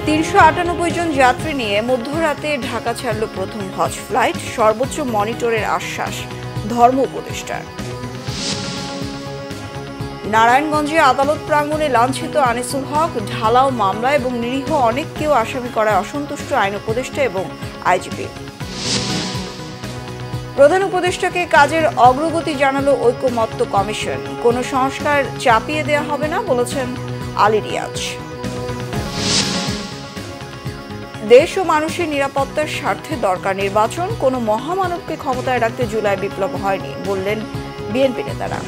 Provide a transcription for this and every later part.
৩৯৮ জন যাত্রী নিয়ে মধ্যরাতে ঢাকা ছাড়ল প্রথম হজ ফ্লাইট। সর্বোচ্চ মনিটরের আশ্বাস ধর্ম উপদেষ্টার। নারায়ণগঞ্জে আদালত প্রাঙ্গণে লাঞ্ছিত আনিসুল হক ঢালাও মামলা এবং নিরীহ অনেককেও আসামি করায় অসন্তুষ্ট আইন উপদেষ্টা এবং আইজিপি। প্রধান উপদেষ্টাকে কাজের অগ্রগতি জানালো ঐকমত্য কমিশন। কোনো সংস্কার চাপিয়ে দেওয়া হবে না বলেছেন আলী রিয়াজ। দেশ ও মানুষের নিরাপত্তার স্বার্থে দরকার নির্বাচন। কোনো মহামানবকে ক্ষমতায় রাখতে জুলাই বিপ্লব হয়নি বললেন বিএনপি নেতারা।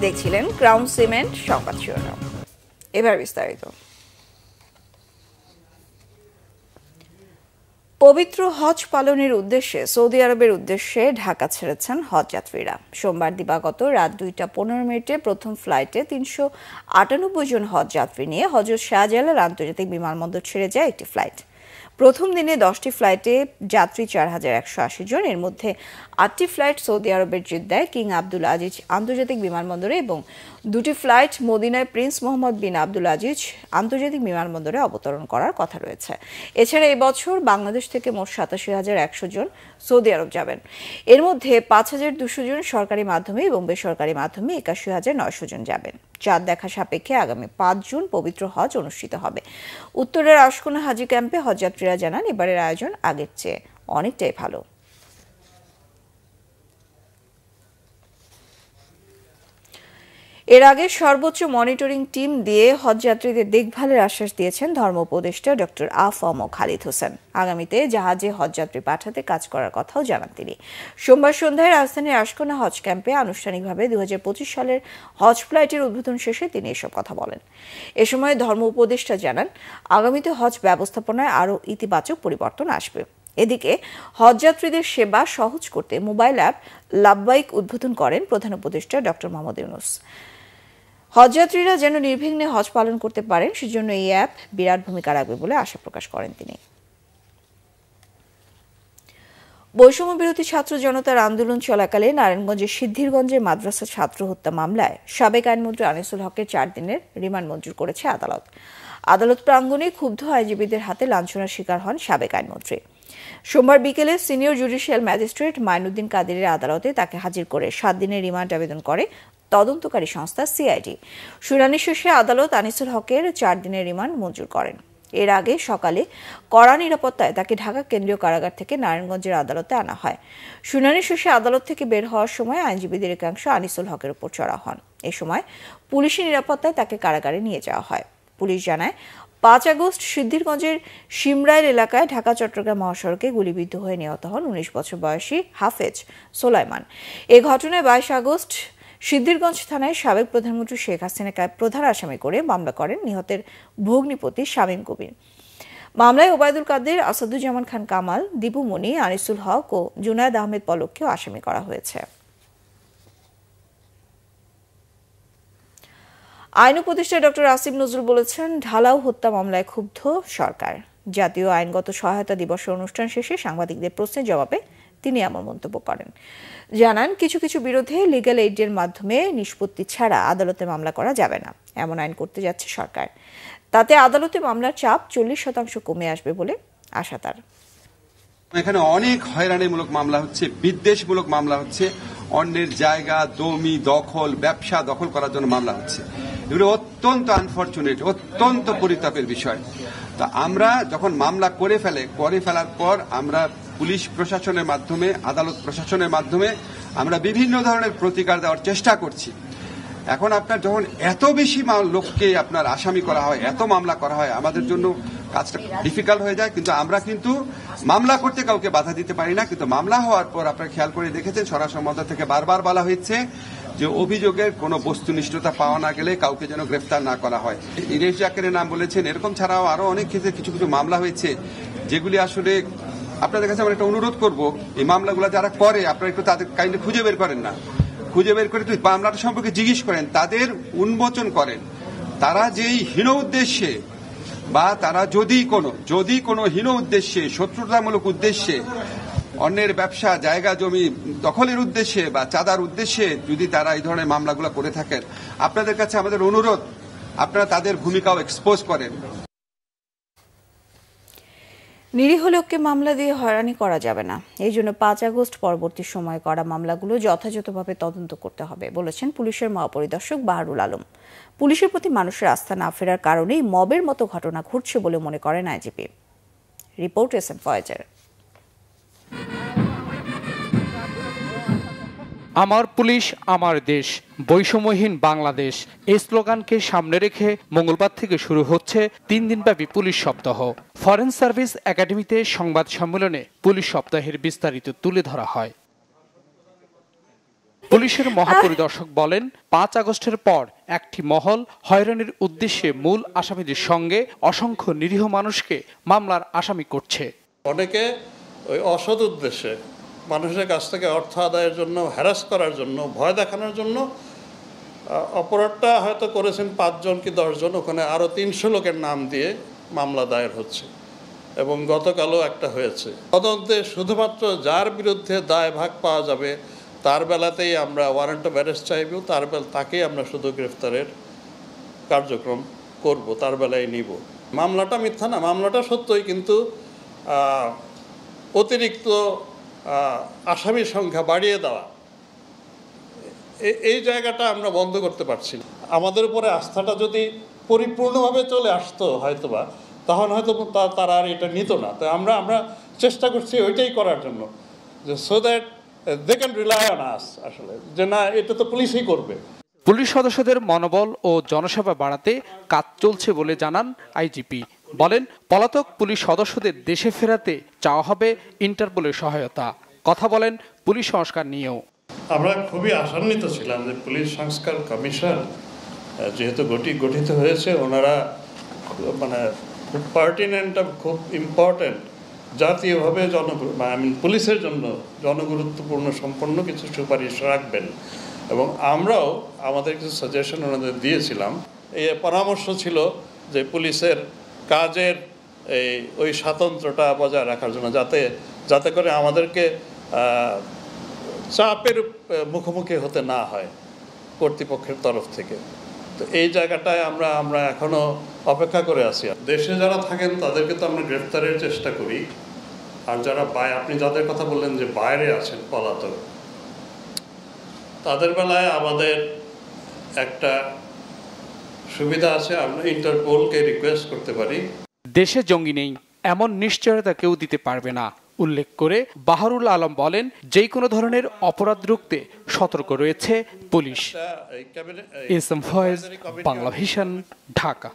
দেখছিলেন ক্রাউন সিমেন্ট সংবাদ শিরোনাম। এবার বিস্তারিত। পবিত্র হজ পালনের উদ্দেশ্যে সৌদি আরবের উদ্দেশ্যে ঢাকা ছেড়েছেন হজ যাত্রীরা। সোমবার দিবাগত রাত 2:15 প্রথম ফ্লাইটে ৩৯৮ জন হজ যাত্রী নিয়ে হজরত শাহজালাল আন্তর্জাতিক বিমানবন্দর ছেড়ে যায় একটি ফ্লাইট। প্রথম দিনে 10টি ফ্লাইটে যাত্রী 4180 জন। এর মধ্যে 8টি ফ্লাইট সৌদি আরবের জেদ্দায় কিং আব্দুল আজিজ আন্তর্জাতিক বিমানবন্দরে এবং 2টি ফ্লাইট মদিনায় প্রিন্স মোহাম্মদ বিন আব্দুল আজিজ আন্তর্জাতিক বিমানবন্দরে অবতরণ করার কথা রয়েছে। এছাড়া এবছর বাংলাদেশ থেকে মোট 87,100 জন সৌদি আরব যাবেন। এর মধ্যে 5,200 জন সরকারি মাধ্যমে এবং বেসরকারি মাধ্যমে 81,900 জন যাবেন। চাঁদ দেখা সাপেক্ষে আগামী 5 জুন পবিত্র হজ অনুষ্ঠিত হবে। উত্তরের আশকোনা হাজি ক্যাম্পে হজযাত্রীরা জানান, এবারের আয়োজন আগের চেয়ে অনেকটাই ভালো। এর আগে সর্বোচ্চ মনিটরিং টিম দিয়ে হজযাত্রীদের দেখভালের আশ্বাস দিয়েছেন ধর্ম উপদেষ্টা ডক্টর আ.ফ.ম. খালিদ হোসেন। আগামীতে জাহাজে হজযাত্রী পাঠাতে কাজ করার কথাও জানান তিনি। সোমবার সন্ধ্যায় রাজধানীর আশকোনা হজ ক্যাম্পে আনুষ্ঠানিকভাবে 2025 সালের হজ ফ্লাইটের উদ্বোধন শেষে তিনি এসব কথা বলেন। এ সময় ধর্ম উপদেষ্টা জানান, আগামীতে হজ ব্যবস্থাপনায় আরও ইতিবাচক পরিবর্তন আসবে। এদিকে হজযাত্রীদের সেবা সহজ করতে মোবাইল অ্যাপ লাব্বাইক উদ্বোধন করেন প্রধান উপদেষ্টা ডক্টর মোহাম্মদ ইউনূস। হজযাত্রীরা যেন নির্বিঘ্নে হজ পালন করতে পারেন সেজন্য এই অ্যাপ বিরাট ভূমিকা রাখবে বলে আশা প্রকাশ করেন তিনি। বৈষম্য বিরোধী ছাত্র জনতার আন্দোলন চলাকালে নারায়ণগঞ্জের সিদ্ধিরগঞ্জের মাদ্রাসা ছাত্র হত্যা মামলায় সাবেক আইনমন্ত্রী আনিসুল হকের 4 দিনের রিমান্ড মঞ্জুর করেছে আদালত। আদালত প্রাঙ্গণে ক্ষুব্ধ আইনজীবীদের হাতে লাঞ্ছনার শিকার হন সাবেক আইনমন্ত্রী। সোমবার বিকেলে সিনিয়র জুডিশিয়াল ম্যাজিস্ট্রেট মাইনুদ্দিন কাদেরের আদালতে তাকে হাজির করে 7 দিনের রিমান্ড আবেদন করে তদন্তকারী সংস্থা সিআইডি। শুনানি শেষে আদালত আনিসুল হকের 4 দিনের রিমান্ড মঞ্জুর করেন। এর আগে সকালে কড়া নিরাপত্তায় তাকে ঢাকা কেন্দ্রীয় কারাগার থেকে নারায়ণগঞ্জের আদালতে আনা হয়। শুনানি শেষে আদালত থেকে বের হওয়ার সময় আইনজীবীদের একাংশ আনিসুল হকের উপর চড়া হন। এ সময় পুলিশের নিরাপত্তায় তাকে কারাগারে নিয়ে যাওয়া হয়। পুলিশ জানায়, 5 আগস্ট সিদ্ধিরগঞ্জের শিমরাইল এলাকায় ঢাকা চট্টগ্রাম মহাসড়কে গুলিবিদ্ধ হয়ে নিহত হন 19 বছর বয়সী হাফেজ সোলাইমান। এ ঘটনায় 22 আগস্ট সিদ্ধিরগঞ্জ থানায় সাবেক প্রধানমন্ত্রী শেখ হাসিনাকে প্রধান আসামি করে মামলা করেন নিহতের ভগ্নিপতি শামীম কবির। মামলায় ওবায়দুল কাদের, আসাদুজ্জামান খান কামাল, দীপু মনি, আনিসুল হক ও জুনায়েদ আহমেদ পলককেও আসামি করা হয়েছে। আইন উপদেষ্টা ডক্টর আসিফ নজরুল বলেছেন, ঢালাও হত্যা মামলায় ক্ষুব্ধ সরকার। জাতীয় আইনগত সহায়তা দিবসের অনুষ্ঠান শেষে সাংবাদিকদের প্রশ্নের জবাবে তিনি এমন মন্তব্য করেন। জানান, কিছু কিছু বিরোধে লিগ্যাল এইডের মাধ্যমে নিষ্পত্তি ছাড়া আদালতে মামলা করা যাবে না, এমন আইন করতে যাচ্ছে সরকার। তাতে আদালতে মামলার চাপ 40% কমে আসবে বলে আশা তার। এখানে অনেক হয়রানিমূলক মামলা হচ্ছে, বিদ্বেষমূলক মামলা হচ্ছে, অন্যের জায়গা, জমি দখল, ব্যবসা দখল করার জন্য মামলা হচ্ছে। এগুলো অত্যন্ত আনফরচুনেট, অত্যন্ত পরিতাপের বিষয়। তা আমরা যখন মামলা করে ফেলার পর আমরা পুলিশ প্রশাসনের মাধ্যমে, আদালত প্রশাসনের মাধ্যমে আমরা বিভিন্ন ধরনের প্রতিকার দেওয়ার চেষ্টা করছি। এখন আপনার যখন এত বেশি লোককে আপনার আসামি করা হয়, এত মামলা করা হয়, আমাদের জন্য কাজটা ডিফিকাল্ট হয়ে যায়। কিন্তু আমরা কিন্তু মামলা করতে কাউকে বাধা দিতে পারি না। কিন্তু মামলা হওয়ার পর আপনারা খেয়াল করে দেখেছেন, স্বরাষ্ট্র মন্ত্রণালয় থেকে বারবার বলা হয়েছে যে অভিযোগের কোনো বস্তুনিষ্ঠতা পাওয়া না গেলে কাউকে যেন গ্রেফতার না করা হয়। ইরেশ জাকেরের নাম বলেছেন, এরকম ছাড়াও আরো অনেক ক্ষেত্রে কিছু কিছু মামলা হয়েছে যেগুলি আসলে আপনাদের কাছে আমরা একটা অনুরোধ করব, এই মামলাগুলো যারা করে আপনারা একটু তাদের কাইন্ডলি খুঁজে বের করেন না, খুঁজে বের করে তুই মামলাটা সম্পর্কে জিজ্ঞেস করেন, তাদের উন্মোচন করেন। তারা যেই হীন উদ্দেশ্যে বা তারা যদি কোনো হীন উদ্দেশ্যে, শত্রুতামূলক উদ্দেশ্যে অন্যের ব্যবসা, জায়গা জমি দখলের উদ্দেশ্যে বা চাঁদার উদ্দেশ্যে যদি তারা এই ধরনের মামলাগুলো করে থাকেন, আপনাদের কাছে আমাদের অনুরোধ, আপনারা তাদের ভূমিকাও এক্সপোজ করেন। নিরীহ লোককে মামলা দিয়ে হয়রানি করা যাবে না, এই জন্য 5 আগস্ট পরবর্তী সময়ে করা মামলাগুলো যথাযথভাবে তদন্ত করতে হবে বলেছেন পুলিশের মহাপরিদর্শক বাহারুল আলম। পুলিশের প্রতি মানুষের আস্থা না ফেরার কারণেই মবের মতো ঘটনা ঘটছে বলে মনে করেন আইজিপি। Report SM ফয়েজের। আমার পুলিশ আমার দেশ, বৈষম্যহীন বাংলাদেশ, এই স্লোগানকে সামনে রেখে মঙ্গলবার থেকে শুরু হচ্ছে 3 দিনব্যাপী পুলিশ সপ্তাহ। ফরেন সার্ভিস একাডেমিতে সংবাদ সম্মেলনে পুলিশ সপ্তাহের বিস্তারিত তুলে ধরা হয়। পুলিশের মহাপরিদর্শক বলেন, 5 আগস্টের পর একটি মহল হয়রানির উদ্দেশ্যে মূল আসামিদের সঙ্গে অসংখ্য নিরীহ মানুষকে মামলার আসামি করছে। অনেকে ওই অসৎ উদ্দেশ্যে মানুষের কাছ থেকে অর্থ আদায়ের জন্য, হ্যারাস করার জন্য, ভয় দেখানোর জন্য অপরাধটা হয়তো করেছেন 5 জন কি 10 জন, ওখানে আরও 300 লোকের নাম দিয়ে মামলা দায়ের হচ্ছে এবং গতকালও একটা হয়েছে। তদন্তে শুধুমাত্র যার বিরুদ্ধে দায় ভাগ পাওয়া যাবে তার বেলাতেই আমরা ওয়ারেন্ট অফ অ্যারেস্ট চাইব, তাকেই আমরা শুধু গ্রেফতারের কার্যক্রম করব, তার বেলায় নিব। মামলাটা মিথ্যা না, মামলাটা সত্যই, কিন্তু অতিরিক্ত আসামির সংখ্যা বাড়িয়ে দেওয়া, এই জায়গাটা আমরা বন্ধ করতে পারছি না। আমাদের উপরে আস্থাটা যদি পরিপূর্ণভাবে চলে আসতো হয়তোবা, তখন হয়তো তারা আর এটা নিত না। তো আমরা চেষ্টা করছি ওইটাই করার জন্য, যে so that they can rely on us, আসলে যে না, এটা তো পুলিশই করবে। পুলিশ সদস্যদের মনোবল ও জনসেবা বাড়াতে কাজ চলছে বলে জানান আইজিপি। বলেন, পলাতক পুলিশ সদস্যদের দেশে ফেরাতে চাওয়া হবে ইন্টারপোলের সহায়তা। কথা বলেন পুলিশ সংস্কার নিয়েও। আমরা খুবই আশান্বিত ছিলাম যে পুলিশ সংস্কার কমিশন যেহেতু গঠিত হয়েছে, ওনারা মানে খুব পার্টিনেন্ট, খুব ইম্পর্টেন্ট, জাতীয়ভাবে পুলিশের জন্য জনগুরুত্বপূর্ণ সম্পন্ন কিছু সুপারিশ রাখবেন এবং আমরাও আমাদের কিছু সাজেশন ওনাদের দিয়েছিলাম। এই পরামর্শ ছিল যে পুলিশের কাজের ওই স্বাতন্ত্র্যটা বজায় রাখার জন্য, যাতে করে আমাদেরকে চাপের মুখোমুখি হতে না হয় কর্তৃপক্ষের তরফ থেকে। তো এই জায়গাটায় আমরা এখনো অপেক্ষা করে আছি। দেশে যারা থাকেন তাদেরকে তো আমরা গ্রেফতারের চেষ্টা করি, আর যারা আপনি যাদের কথা বললেন যে বাইরে আছেন পলাতক, তাদের বেলায় আমাদের একটা সুবিধা আছে, আমরা ইন্টারপোলকে রিকোয়েস্ট করতে পারি। দেশে জঙ্গি নেই এমন নিশ্চয়তা কেউ দিতে পারবে না উল্লেখ করে বাহারুল আলম বলেন, যে কোনো ধরনের অপরাধ রুখতে সতর্ক রয়েছে পুলিশ। SM Foyez, Bangla Vision, Dhaka.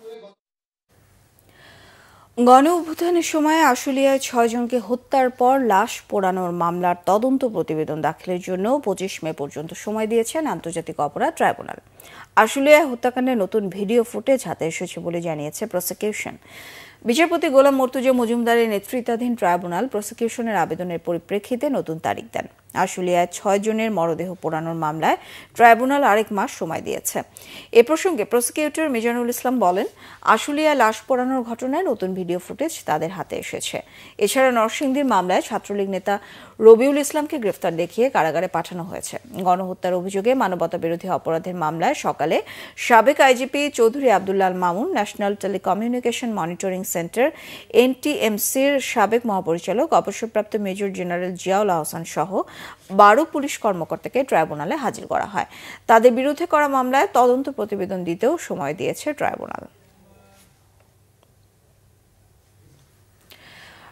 গণ অভ্যুত্থানের সময় আশুলিয়ায় 6 জনকে হত্যার পর লাশ পোড়ানোর মামলার তদন্ত প্রতিবেদন দাখিলের জন্য 25 মে পর্যন্ত সময় দিয়েছেন আন্তর্জাতিক অপরাধ ট্রাইব্যুনাল। আশুলিয়ায় হত্যাকাণ্ডের নতুন ভিডিও ফুটেজ হাতে এসেছে বলে জানিয়েছে প্রসিকিউশন। বিচারপতি গোলাম মর্তুজা মজুমদারের নেতৃত্বাধীন ট্রাইব্যুনাল প্রসিকিউশনের আবেদনের পরিপ্রেক্ষিতে নতুন তারিখ দেন। আশুলিয়ায় 6 জনের মরদেহ পোড়ানোর মামলায় ট্রাইব্যুনাল আরেক মাস সময় দিয়েছে। এ প্রসঙ্গে প্রসিকিউটর মিজানুল ইসলাম বলেন, আশুলিয়ায় লাশ পোড়ানোর ঘটনায় নতুন ভিডিও ফুটেজ তাদের হাতে এসেছে। এছাড়া নরসিংদীর মামলায় ছাত্রলীগ নেতা রবিউল ইসলামকে গ্রেফতার দেখিয়ে কারাগারে পাঠানো হয়েছে। গণহত্যার অভিযোগে মানবতা বিরোধী অপরাধের মামলায় সকালে সাবেক IGP Chowdhury Abdullah Al Mamun, national telecommunication monitoring centre এনটিএমসির সাবেক মহাপরিচালক অবসরপ্রাপ্ত মেজর জেনারেল জিয়াউল আহসান সহ 12 পুলিশ কর্মকর্তাকে ট্রাইব্যুনালে হাজির করা হয়। তাদের বিরুদ্ধে করা মামলায় তদন্ত প্রতিবেদন দিতেও সময় দিয়েছে ট্রাইব্যুনাল।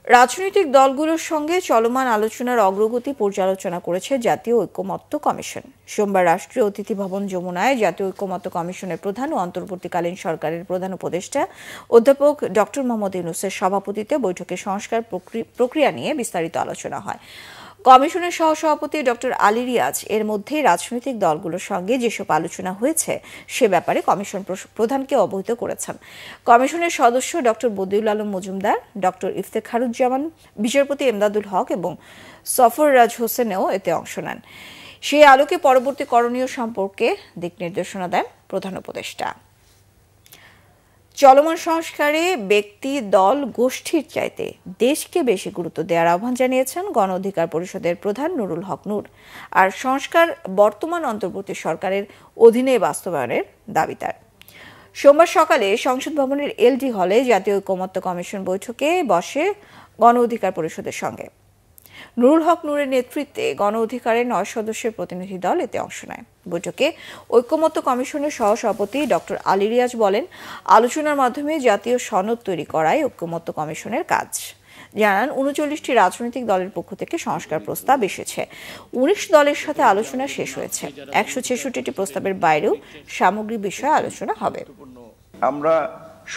রাজনৈতিক দলগুলোর সঙ্গে চলমান আলোচনার অগ্রগতি পর্যালোচনা করেছে জাতীয় ঐকমত্য কমিশন। সোমবার রাষ্ট্রীয় অতিথি ভবন যমুনায় জাতীয় ঐকমত্য কমিশনের প্রধান ও অন্তর্বর্তীকালীন সরকারের প্রধান উপদেষ্টা অধ্যাপক ডক্টর মোহাম্মদ ইউনূসের সভাপতিত্বে বৈঠকে সংস্কার প্রক্রিয়া নিয়ে বিস্তারিত আলোচনা হয়। কমিশনের সহসভাপতি ডক্টর আলী রিয়াজ এর মধ্যেই রাজনৈতিক দলগুলোর সঙ্গে যেসব আলোচনা হয়েছে সে ব্যাপারে কমিশন প্রধানকে অবহিত করেছেন। কমিশনের সদস্য ডক্টর বদিউল আলম মজুমদার, ডক্টর ইফতেখারুজ্জামান, বিচারপতি এমদাদুল হক এবং সফররাজ হোসেনও এতে অংশ নেন। সেই আলোকে পরবর্তী করণীয় সম্পর্কে দিক নির্দেশনা দেন প্রধান উপদেষ্টা। চলমান সংস্কারে ব্যক্তি, দল, গোষ্ঠীর চাইতে দেশকে বেশি গুরুত্ব দেওয়ার আহ্বান জানিয়েছেন গণ অধিকার পরিষদের প্রধান নুরুল হক নূর। আর সংস্কার বর্তমান অন্তর্বর্তী সরকারের অধীনে বাস্তবায়নের দাবি তার। সোমবার সকালে সংসদ ভবনের এলডি হলে জাতীয় ঐকমত্য কমিশন বৈঠকে বসে গণ অধিকার পরিষদের সঙ্গে। নুরুল হক নূরের নেতৃত্বে গণ অধিকারের 9 সদস্যের প্রতিনিধি দল এতে অংশ নেয়। বৈঠকে ঐকমত্য কমিশনের সহসভাপতি ডক্টর আলী রিয়াজ বলেন, আলোচনার মাধ্যমে জাতীয় সনদ তৈরি করাই ঐকমত্য কমিশনের কাজ। জানান, 39টি রাজনৈতিক দলের পক্ষ থেকে সংস্কার প্রস্তাব এসেছে। 19 দলের সাথে আলোচনা শেষ হয়েছে। 166টি প্রস্তাবের বাইরেও সামগ্রিক বিষয়ে আলোচনা হবে। আমরা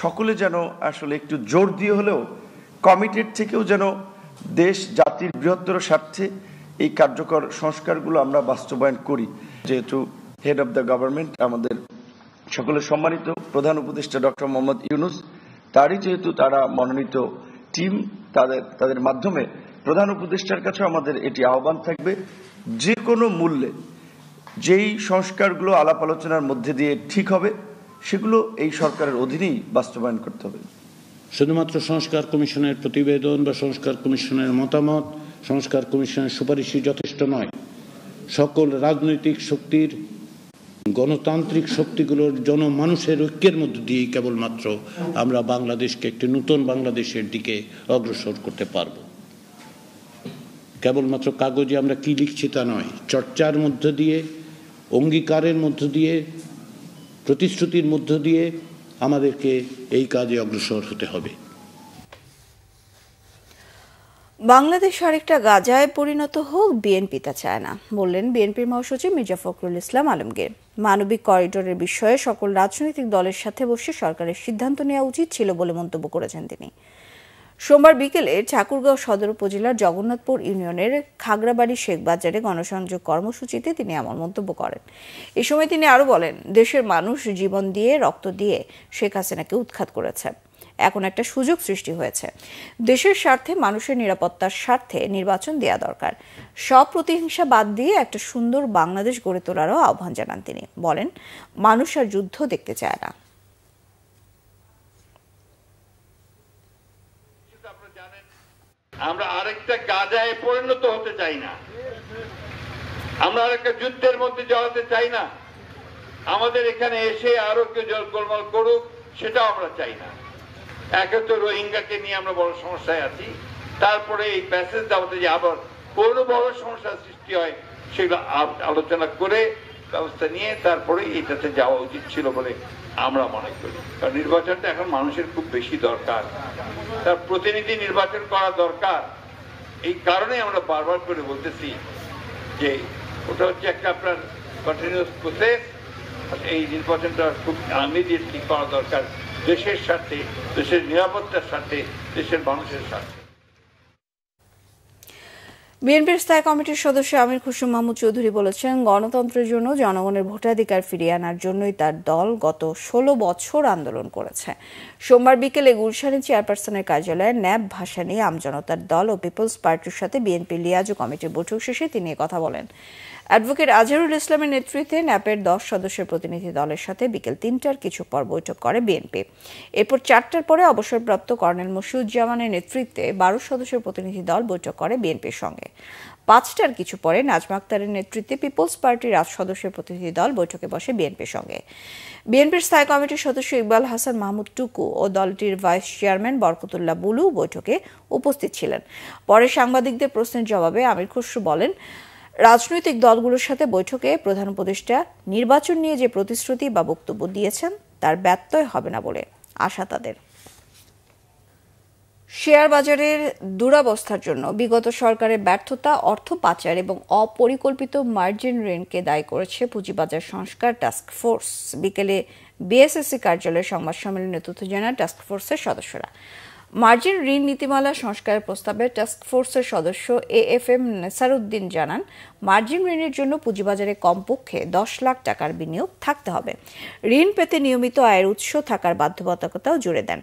সকলে যেন আসলে একটু জোর দিয়ে হলেও কমিটেড থেকেও যেন দেশ জাতির বৃহত্তর স্বার্থে এই কার্যকর সংস্কারগুলো আমরা বাস্তবায়ন করি। যেহেতু হেড অব দ্য গভর্নমেন্ট আমাদের সকলের সম্মানিত প্রধান উপদেষ্টা ডক্টর মোহাম্মদ ইউনূস, তারই যেহেতু তারা মনোনীত টিম, তাদের মাধ্যমে প্রধান উপদেষ্টার কাছে আমাদের এটি আহ্বান থাকবে, যে কোনো মূল্যে যেই সংস্কারগুলো আলাপ আলোচনার মধ্যে দিয়ে ঠিক হবে সেগুলো এই সরকারের অধীনেই বাস্তবায়ন করতে হবে। শুধুমাত্র সংস্কার কমিশনের প্রতিবেদন বা সংস্কার কমিশনের মতামত, সংস্কার কমিশনের সুপারিশই যথেষ্ট নয়। সকল রাজনৈতিক শক্তির, গণতান্ত্রিক শক্তিগুলোর জনমানুষের ঐক্যের মধ্য দিয়েই কেবলমাত্র আমরা বাংলাদেশকে একটি নতুন বাংলাদেশের দিকে অগ্রসর করতে পারব। কেবলমাত্র কাগজে আমরা কি লিখছি তা নয়, চর্চার মধ্য দিয়ে, অঙ্গীকারের মধ্য দিয়ে, প্রতিশ্রুতির মধ্য দিয়ে আমাদেরকে এই কাজে অগ্রসর হতে হবে। বাংলাদেশ আরেকটা গাজায় পরিণত হোক, বিএনপি তা চায় না, বললেন বিএনপির মহাসচিব মির্জা ফখরুল ইসলাম আলমগীর। মানবিক করিডোরের বিষয়ে সকল রাজনৈতিক দলের সাথে বসে সরকারের সিদ্ধান্ত নেওয়া উচিত ছিল বলে মন্তব্য করেছেন তিনি। সোমবার বিকেলে ঠাকুরগাঁও সদর উপজেলার জগন্নাথপুর ইউনিয়নের খাগড়াবাড়ি শেখ বাজারে গণসংযোগ কর্মসূচিতে তিনি এমন মন্তব্য করেন। এ সময় তিনি আরো বলেন, দেশের মানুষ জীবন দিয়ে, রক্ত দিয়ে শেখ হাসিনাকে উৎখাত করেছে। এখন একটা সুযোগ সৃষ্টি হয়েছে। দেশের স্বার্থে, মানুষের নিরাপত্তার স্বার্থে নির্বাচন দেয়া দরকার। সব প্রতিহিংসা বাদ দিয়ে একটা সুন্দর বাংলাদেশ গড়ে তোলারও আহ্বান জানান তিনি। বলেন, মানুষ আর যুদ্ধ দেখতে চায় না। আমরা আরেকটা গাজায় পরিণত হতে চাই না, আমরা আরেকটা যুদ্ধের মধ্যে জড়াতে চাই না। আমাদের এখানে এসে আরো কেউ গোলমাল করুক, সেটাও আমরা চাই না। একে তো রোহিঙ্গাকে নিয়ে আমরা বড় সমস্যায় আছি, তারপরে এই প্যাসেজ দাওয়াতে যে আবার কোনো বড় সমস্যার সৃষ্টি হয় সেগুলো আলোচনা করে ব্যবস্থা নিয়ে তারপরে এটাতে যাওয়া উচিত ছিল বলে আমরা মনে করি। কারণ নির্বাচনটা এখন মানুষের খুব বেশি দরকার, তার প্রতিনিধি নির্বাচন করা দরকার। এই কারণে আমরা বারবার করে বলতেছি যে ওটা হচ্ছে একটা আপনার কন্টিনিউয়াস প্রসেস। এই নির্বাচনটা খুব ইমিডিয়েটলি করা দরকার, দেশের স্বার্থে, দেশের নিরাপত্তার স্বার্থে, দেশের মানুষের স্বার্থে। বিএনপির স্থায়ী কমিটির সদস্য আমির খসরু মাহমুদ চৌধুরী বলেছেন, গণতন্ত্রের জন্য জনগণের ভোটাধিকার ফিরিয়ে আনার জন্যই তার দল গত 16 বছর আন্দোলন করেছে। সোমবার বিকেলে গুলশানে চেয়ারপারসনের কার্যালয়ে ন্যাপ ভাষা নিয়ে আমজনতার দল ও পিপলস পার্টির সাথে বিএনপি লিয়াজো কমিটির বৈঠক শেষে তিনি কথা বলেন। অ্যাডভোকেট আজহারুল ইসলামের নেতৃত্বে ন্যাপের 10 সদস্যের প্রতিনিধি দলের সাথে বিকেল 3টার কিছু পর বৈঠক করে বিএনপি। এরপর 4টার পরে অবসরপ্রাপ্ত কর্নেল মশিউজ্জামানের নেতৃত্বে 12 সদস্যের প্রতিনিধি দল বৈঠক করে বিএনপির সঙ্গে। 5টার কিছু পরে নাজমা আক্তারের নেতৃত্বে পিপলস পার্টির 8 সদস্যের প্রতিনিধি দল বৈঠকে বসে বিএনপির সঙ্গে। বিএনপির স্থায়ী কমিটির সদস্য ইকবাল হাসান মাহমুদ টুকু ও দলটির ভাইস চেয়ারম্যান বরকতুল্লাহ বুলু বৈঠকে উপস্থিত ছিলেন। পরে সাংবাদিকদের প্রশ্নের জবাবে আমির খসরু বলেন, রাজনৈতিক দলগুলোর সাথে বৈঠকে প্রধান উপদেষ্টা নির্বাচন নিয়ে যে প্রতিশ্রুতি বা বক্তব্য দিয়েছেন তার ব্যত্যয় হবে না বলে আশা তাদের। শেয়ার বাজারের দুরবস্থার জন্য বিগত সরকারের ব্যর্থতা, অর্থ পাচার এবং অপরিকল্পিত মার্জিন ঋণকে দায়ী করেছে পুঁজিবাজার সংস্কার টাস্ক ফোর্স। বিকেলে বিএসএসসি কার্যালয়ে সংবাদ সম্মেলনে তথ্য জানান টাস্ক ফোর্সের সদস্যরা। মার্জিন ঋণ নীতিমালা সংস্কারের প্রস্তাবে টাস্ক ফোর্সের সদস্য এএফএম নেসারউদ্দিন জানান, মার্জিন ঋণের জন্য পুঁজিবাজারে কমপক্ষে 10 লাখ টাকার বিনিয়োগ থাকতে হবে। ঋণ পেতে নিয়মিত আয়ের উৎস থাকার বাধ্যবাধকতাও জুড়ে দেন।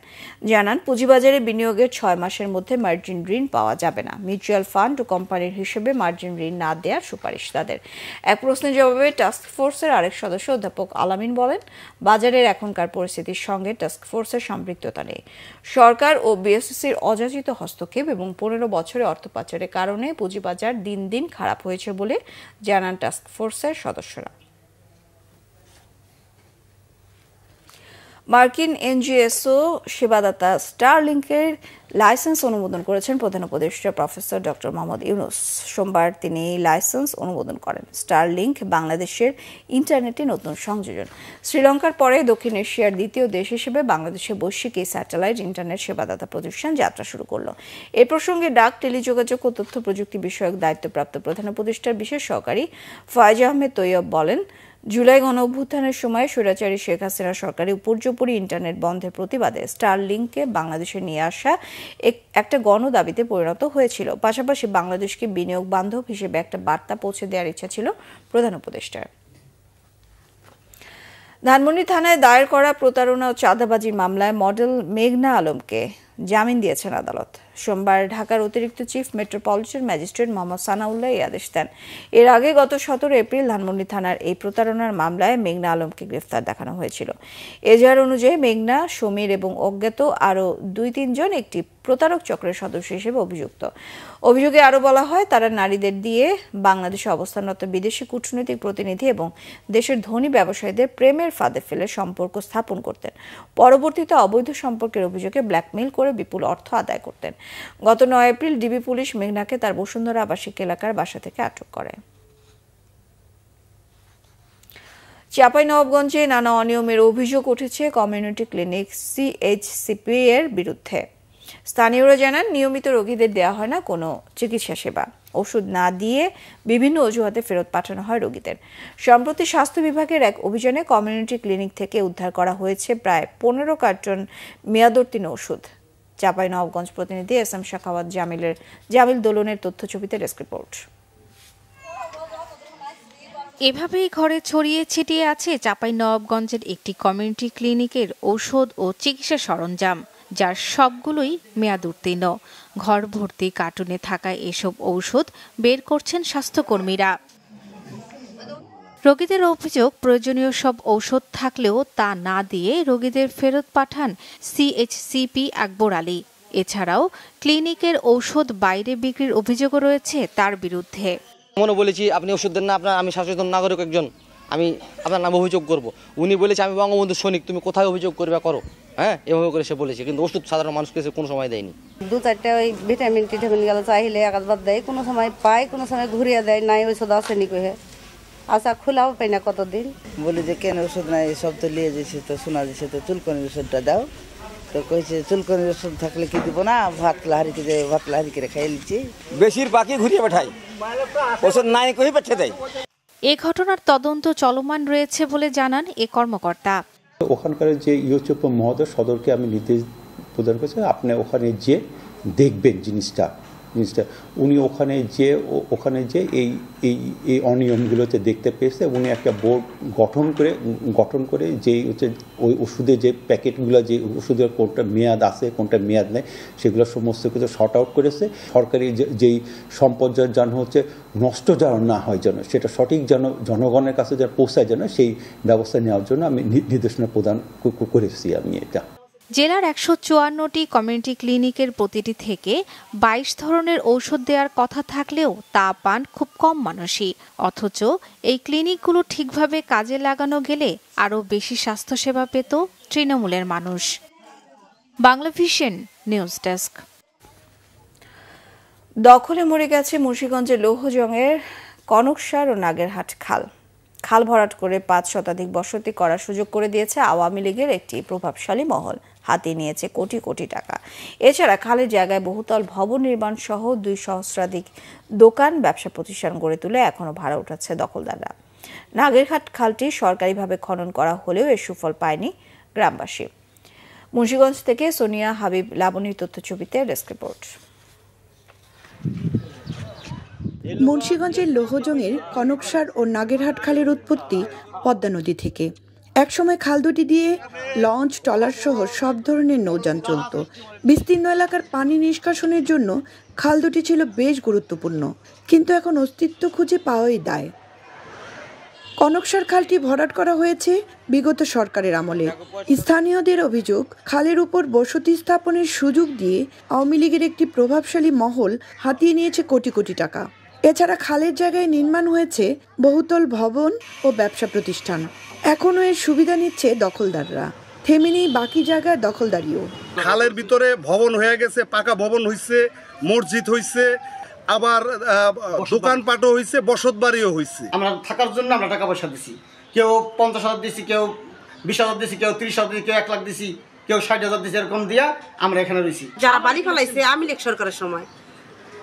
জানান, পুঁজিবাজারে বিনিয়োগের 6 মাসের মধ্যে মার্জিন ঋণ পাওয়া যাবে না। মিউচুয়াল ফান্ড ও কোম্পানির হিসেবে মার্জিন ঋণ না দেওয়ার সুপারিশ তাদের। এক প্রশ্নের জবাবে টাস্ক ফোর্সের আরেক সদস্য অধ্যাপক আলামিন বলেন, বাজারের এখনকার পরিস্থিতির সঙ্গে টাস্ক ফোর্সের সম্পৃক্ততা নেই। সরকার ও বিএসইসির অযাচিত হস্তক্ষেপ এবং 15 বছরে অর্থ পাচারের কারণে পুঁজিবাজার দিন দিন খারাপ হয়েছে বলে জানান টাস্ক ফোর্সের সদস্যরা। মার্কিন এনজিএসও সেবাদাতা স্টারলিংকের লাইসেন্স অনুমোদন করেছেন প্রধান উপদেষ্টা প্রফেসর ডক্টর মোহাম্মদ ইউনূস। সোমবার তিনি লাইসেন্স অনুমোদন করেন। স্টারলিংক বাংলাদেশের ইন্টারনেটে নতুন সংযোজন। শ্রীলঙ্কার পরে দক্ষিণ এশিয়ার দ্বিতীয় দেশ হিসেবে বাংলাদেশে বৈশ্বিক এই স্যাটেলাইট ইন্টারনেট সেবাদাতা প্রতিষ্ঠান যাত্রা শুরু করল। এ প্রসঙ্গে ডাক, টেলিযোগাযোগ ও তথ্য প্রযুক্তি বিষয়ক দায়িত্বপ্রাপ্ত প্রধান উপদেষ্টার বিশেষ সহকারী ফয়েজ আহমেদ তৈয়ব বলেন, জুলাই গণঅভ্যুত্থানের সময় স্বৈরাচারী শেখ হাসিনা সরকারের উপর্যুপরি ইন্টারনেট বন্ধের প্রতিবাদে স্টারলিংককে বাংলাদেশে নিয়ে আসা একটা গণদাবিতে পরিণত হয়েছিল। পাশাপাশি বাংলাদেশকে বিনিয়োগ বান্ধব হিসেবে একটা বার্তা পৌঁছে দেওয়ার ইচ্ছা ছিল প্রধান উপদেষ্টার। ধানমন্ডি থানায় দায়ের করা প্রতারণা ও চাঁদাবাজির মামলায় মডেল মেঘনা আলমকে জামিন দিয়েছেন আদালত। সোমবার ঢাকার অতিরিক্ত chief metropolitan magistrate Mohammad Sanaullah এই আদেশ দেন। এর আগে গত 17 এপ্রিল ধানমন্ডি থানার এই প্রতারণার মামলায় মেঘনা আলমকে গ্রেফতার দেখানো হয়েছিল। এজাহার অনুযায়ী মেঘনা, সমীর এবং অজ্ঞাত আরও 2-3 জন একটি প্রতারক চক্রের সদস্য হিসেবে অভিযুক্ত। অভিযোগে আরও বলা হয়, তারা নারীদের দিয়ে বাংলাদেশে অবস্থানরত বিদেশি কূটনৈতিক প্রতিনিধি এবং দেশের ধনী ব্যবসায়ীদের প্রেমের ফাঁদে ফেলে সম্পর্ক স্থাপন করতেন। পরবর্তীতে অবৈধ সম্পর্কের অভিযোগে ব্ল্যাকমেইল করে বিপুল অর্থ আদায় করতেন। গত 9 এপ্রিল ডিবি পুলিশ মেঘনাকে তার বসুন্ধরা আবাসিক এলাকার বাসা থেকে আটক করে। চাঁপাইনবাবগঞ্জে নানা অনিয়মের অভিযোগ উঠেছে কমিউনিটি ক্লিনিক CHCP এর বিরুদ্ধে। স্থানীয়রা জানান, নিয়মিত রোগীদের দেওয়া হয় না কোনো চিকিৎসা সেবা। ওষুধ না দিয়ে বিভিন্ন অজুহাতে ফেরত পাঠানো হয় রোগীদের। সম্প্রতি স্বাস্থ্য বিভাগের এক অভিযানে কমিউনিটি ক্লিনিক থেকে উদ্ধার করা হয়েছে প্রায় 15 কার্টন মেয়াদোত্তীর্ণ ওষুধ। চাঁপাইনবাবগঞ্জ প্রতিনিধি SM শাখাওয়াত জামিল দোলনের তথ্যছবিতে ডেস্ক রিপোর্ট। এভাবেই ঘরে ছড়িয়ে ছিটিয়ে আছে চাঁপাইনবাবগঞ্জের একটি কমিউনিটি ক্লিনিকের ঔষধ ও চিকিৎসা সরঞ্জাম, যার সবগুলোই মেয়াদ উত্তীর্ণ। ঘর ভর্তি কার্টুনে থাকা এসব ঔষধ বের করছেন স্বাস্থ্যকর্মীরা। রোগীদের অভিযোগ, প্রয়োজনীয় সব ঔষধ থাকলেও তা না দিয়ে রোগীদের ফেরত পাঠান CHCP আকবর আলী। এছাড়াও ক্লিনিকের ঔষধ বাইরে বিক্রির অভিযোগও রয়েছে তার বিরুদ্ধে। মনে বলেছি, আপনি ওষুধ দেন না, আমি সচেতন নাগরিক একজন, আমি আপনার নামে অভিযোগ করব। উনি বলেছে, আমি বঙ্গবন্ধু সৈনিক, তুমি কোথায় অভিযোগ করবে করো। হ্যাঁ, এভাবে করে সে বলেছে, কিন্তু ওষুধ সাধারণ মানুষকে কোনো সময় দেয়নি। 2-4টা ওই ভিটামিন গেলে চাইলে একবার দেয়, কোনো সময় পায়, কোনো সময় ঘুরিয়ে দেয়, নাই ওষুধ আসেনি কহে। আচ্ছা, খোলাও পাই না কতদিন। বলি যে কেন ওষুধ নাই, সব তো নিয়ে যেছে, তো শোনা যাচ্ছে তো চুলকনির ওষুধটা দাও। তো কইছে চুলকনির ওষুধ থাকলে কি দিব না, ভাত লাহারি করে খাইয়ে নিচ্ছি। বেশিরভাগই ঘুরিয়ে পাঠাই, ওষুধ নাই কই পাঠিয়ে দেয়। এ ঘটনার তদন্ত চলমান রয়েছে বলে জানান এ কর্মকর্তা। ওখানকার যে ইউচুপ মহোদয় সদরকে আমি নির্দেশ প্রদান করেছি, আপনি ওখানে যে দেখবেন জিনিসটা উনি ওখানে যে এই অনিয়মগুলোতে দেখতে পেয়েছে। উনি একটা বোর্ড গঠন করে যেই হচ্ছে ওই ওষুধের যে প্যাকেটগুলো, যে ওষুধের কোনটা মেয়াদ আছে কোনটা মেয়াদ নেই, সেগুলো সমস্ত কিছু শর্ট আউট করেছে। সরকারি যেই সম্পদ যেন হচ্ছে নষ্ট যেন না হয়, যেন সেটা সঠিক যেন জনগণের কাছে যেন পৌঁছায়, যেন সেই ব্যবস্থা নেওয়ার জন্য আমি নির্দেশনা প্রদান করেছি আমি এটা। জেলার 154টি কমিউনিটি ক্লিনিকের প্রতিটি থেকে 22 ধরনের ঔষধ দেওয়ার কথা থাকলেও তা পান খুব কম মানুষই। অথচ এই ক্লিনিকগুলো ঠিকভাবে কাজে লাগানো গেলে আরও বেশি স্বাস্থ্যসেবা পেত তৃণমূলের মানুষ। Banglavision news desk. দখলে মরে গেছে মুন্সিগঞ্জের লৌহজংয়ের কনকসার ও নাগেরহাট খাল ভরাট করে 5 শতাধিক বসতি করার সুযোগ করে দিয়েছে আওয়ামী লীগের একটি প্রভাবশালী মহল। হাতে নিয়েছে কোটি কোটি টাকা। এছাড়া খালের জায়গায় বহুতল ভবন নির্মাণ সহ 2 সহস্রাধিক দোকান, ব্যবসা প্রতিষ্ঠান গড়ে তুলে এখনো ভাড়া উঠাচ্ছে দখলদাররা। নাগেরহাট খালটি সরকারিভাবে খনন করা হলেও এর সুফল পায়নি গ্রামবাসী। মুন্সিগঞ্জ থেকে সোনিয়া হাবিব লাবণীর তথ্যছবিতে ডেস্ক রিপোর্ট। মুন্সিগঞ্জের লোহজংয়ের কনকসার ও নাগেরহাট খালের উৎপত্তি পদ্মা নদী থেকে। একসময় খাল দুটি দিয়ে লঞ্চ, ট্রলার সহ সব ধরনের নৌযান চলত। বিস্তীর্ণ এলাকার পানি নিষ্কাশনের জন্য খাল দুটি ছিল বেশ গুরুত্বপূর্ণ, কিন্তু এখন অস্তিত্ব খুঁজে পাওয়াই দায়। কনকসার খালটি ভরাট করা হয়েছে বিগত সরকারের আমলে। স্থানীয়দের অভিযোগ, খালের উপর বসতি স্থাপনের সুযোগ দিয়ে আওয়ামী লীগের একটি প্রভাবশালী মহল হাতিয়ে নিয়েছে কোটি কোটি টাকা। এছাড়া খালের জায়গায় নির্মাণ হয়েছে বহুতল ভবন ও ব্যবসা প্রতিষ্ঠান। এখনও এর সুবিধা নিচ্ছে দখলদাররা, থেমে বাকি জায়গায় দখলদারিও। খালের ভিতরে ভবন হয়ে গেছে, পাকা ভবন হইছে, মসজিদ হইছে, আবার দোকানপাটও হইছে, বসত বাড়িও হইছে। আমরা থাকার জন্য আমরা টাকা পয়সা দিছি, কেউ 50,000 দিছি, কেউ 20,000 দিছি, কেউ 30,000 দিছি, কেউ 1 লাখ দিছি, কেউ 60,000 দিছি, এরকম দিয়া আমরা এখানে রয়েছি। যারা বাড়ি ফেলাইছে আওয়ামী লীগ সরকারের সময়,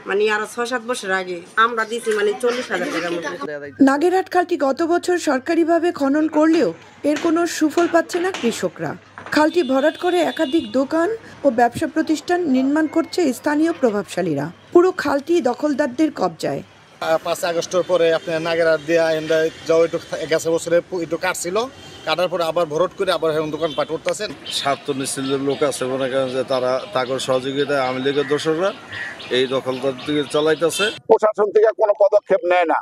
মানে আরো 6-7 বছর আগে আমরা দিছি মানে 40,000 টাকার মতো। নাগেরহাট খালটি গত বছর সরকারিভাবে খনন করলেও এর কোনো সুফল পাচ্ছে না কৃষকরা। খালটি ভরাট করে একাধিক দোকান ও ব্যবসা প্রতিষ্ঠান নির্মাণ করছে স্থানীয় প্রভাবশালীরা। পুরো খালটি দখলদারদের কবজায়। 5 আগস্টের পরে আপনার নাগেরহাট দিয়া যাও একটু গেছে বছরে একটু কাটছিল, কাটার পরে আবার ভরট করে আবার এখন দোকান পাট করতেছেন। স্বার্থ নিশ্চিলের লোক আছে মনে করেন যে তারা তাগর সহযোগিতায় আওয়ামী লীগের দোসররা এই দখলদার দিকে চালাইতেছে। প্রশাসন থেকে কোনো পদক্ষেপ নেয় না,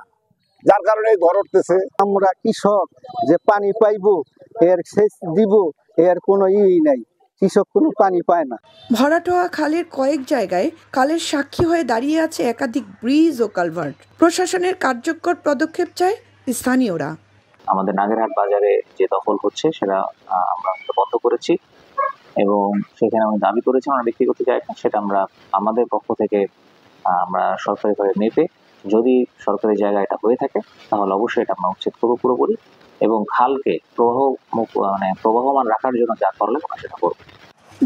যার কারণে ঘর উঠতেছে। আমরা কৃষক যে পানি পাইবো, এর সেচ দিব, এর কোনো নাই, কৃষক কোনো পানি পায় না। ভরাট হওয়া খালের কয়েক জায়গায় কালের সাক্ষী হয়ে দাঁড়িয়ে আছে একাধিক ব্রিজ ও কালভার্ট। প্রশাসনের কার্যকর পদক্ষেপ চায় স্থানীয়রা। আমাদের নাগেরহাট বাজারে যে দখল হচ্ছে সেটা আমরা বন্ধ করেছি এবং সেখানে আমি দাবি করেছি আমরা ব্যক্তিগত জায়গা, সেটা আমরা আমাদের পক্ষ থেকে আমরা সরকারিভাবে মেপে যদি সরকারি জায়গা এটা হয়ে থাকে তাহলে অবশ্যই এটা আমরা উচ্ছেদ করবো পুরোপুরি এবং খালকে প্রবাহমান রাখার জন্য যা করলে আমরা সেটা করবো।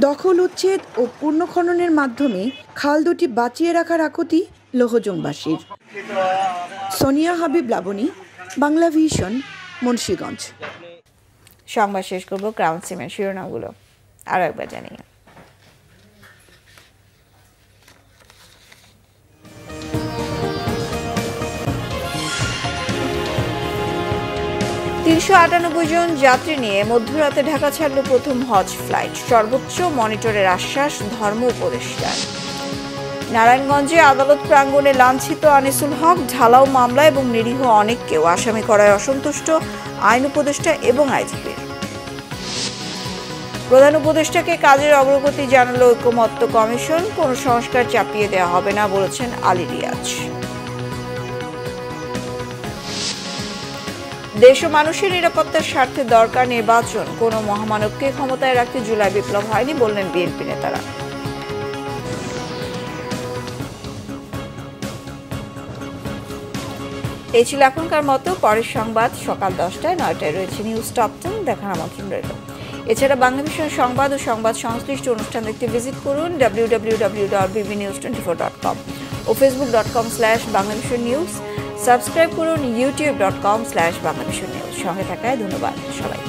দখল উচ্ছেদ ও পূর্ণ খননের মাধ্যমে খাল দুটি বাঁচিয়ে রাখার আকুতি লোহজংবাসীর। সোনিয়া হাবিব, লাবণী, বাংলা ভিশন, মুন্সিগঞ্জ। সংবাদ শেষ করবো ক্রাউন সিমের শিরোনামগুলো আরো একবার জানিয়ে। 398 জন যাত্রী নিয়ে মধ্যরাতে ঢাকা ছাড়ল প্রথম হজ ফ্লাইট। সর্বোচ্চ মনিটরের আশ্বাস ধর্ম উপদেষ্টার। নারায়ণগঞ্জে আদালত প্রাঙ্গণে লাঞ্ছিত আনিসুল হক, ঢালাও মামলা এবং নিরীহ অনেককেও আসামি করায় অসন্তুষ্ট আইন উপদেষ্টা এবং আইজিপির। প্রধান উপদেষ্টাকে কাজের অগ্রগতি জানালো ঐকমত্য কমিশন, কোনো সংস্কার চাপিয়ে দেওয়া হবে না বলেছেন আলী রিয়াজ। দেশ ও মানুষের নিরাপত্তার স্বার্থে দরকার নির্বাচন, কোনো মহামানবকে ক্ষমতায় রাখতে জুলাই বিপ্লব হয়নি বললেন বিএনপি নেতারা। এই ছিল এখনকার মতো। পরের সংবাদ সকাল 10টায়, 9টায় রয়েছে নিউজ টপ 10, দেখার আমন্ত্রণ রইল। এছাড়া বাংলা ভিশন সংবাদ ও সংবাদ সংশ্লিষ্ট অনুষ্ঠান দেখতে ভিজিট করুন www.bbnews24.com ও facebook.com/banglavishnnews। সাবস্ক্রাইব করুন youtube.com/banglavishnnews। সঙ্গে থাকায় ধন্যবাদ সবাই।